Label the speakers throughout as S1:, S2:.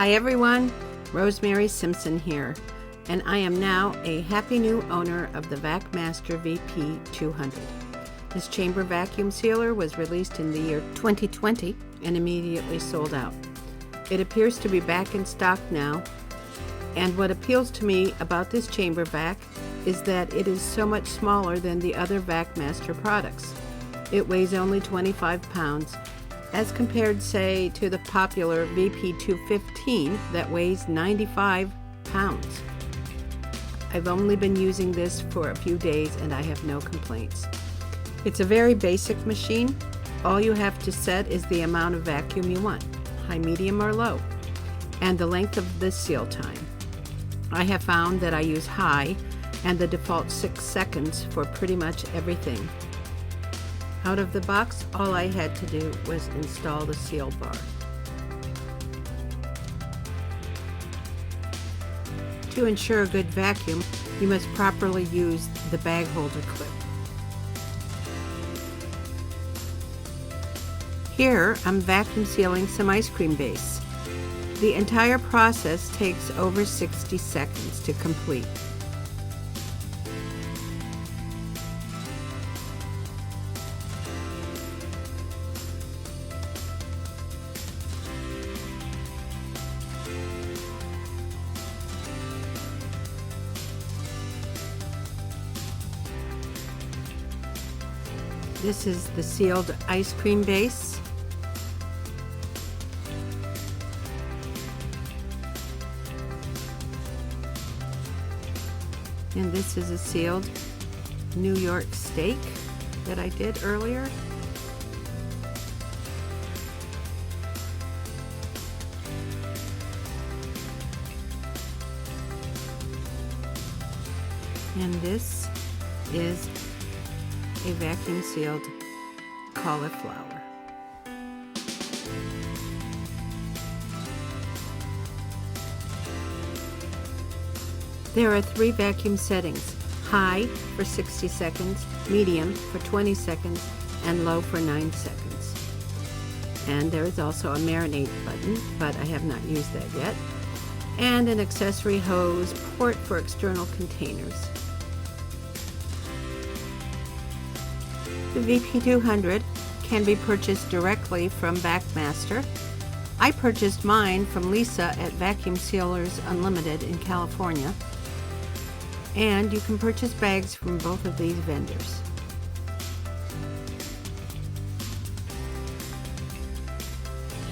S1: Hi everyone, Rosemary Simpson here, and I am now a happy new owner of the Vacmaster VP200. This chamber vacuum sealer was released in the year 2020 and immediately sold out. It appears to be back in stock now, and what appeals to me about this chamber vac is that it is so much smaller than the other Vacmaster products. It weighs only 25 pounds, as compared, say, to the popular VP215 that weighs 95 pounds. I've only been using this for a few days and I have no complaints. It's a very basic machine. All you have to set is the amount of vacuum you want, high, medium, or low, and the length of the seal time. I have found that I use high and the default 6 seconds for pretty much everything. Out of the box, all I had to do was install the seal bar. To ensure a good vacuum, you must properly use the bag holder clip. Here, I'm vacuum sealing some ice cream base. The entire process takes over 60 seconds to complete. This is the sealed ice cream base. And this is a sealed New York steak that I did earlier. And this is a vacuum sealed cauliflower. There are 3 vacuum settings: high for 60 seconds, medium for 20 seconds, and low for 9 seconds. And there is also a marinate button, but I have not used that yet, and an accessory hose, port for external containers. The VP200 can be purchased directly from Vacmaster. I purchased mine from Lisa at Vacuum Sealers Unlimited in California, and you can purchase bags from both of these vendors.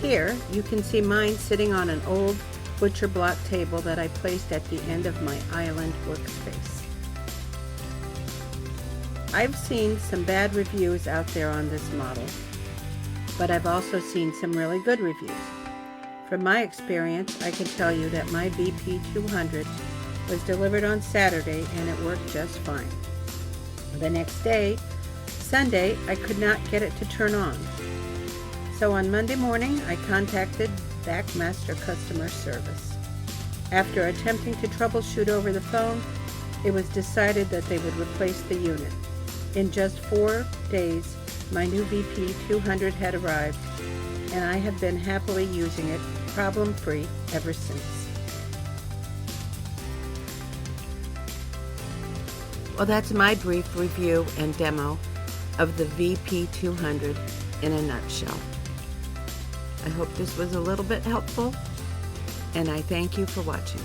S1: Here you can see mine sitting on an old butcher block table that I placed at the end of my island workspace. I've seen some bad reviews out there on this model, but I've also seen some really good reviews. From my experience, I can tell you that my VP200 was delivered on Saturday and it worked just fine. The next day, Sunday, I could not get it to turn on. So on Monday morning, I contacted Vacmaster customer service. After attempting to troubleshoot over the phone, it was decided that they would replace the unit. In just 4 days, my new VP200 had arrived, and I have been happily using it problem-free ever since. Well, that's my brief review and demo of the VP200 in a nutshell. I hope this was a little bit helpful, and I thank you for watching.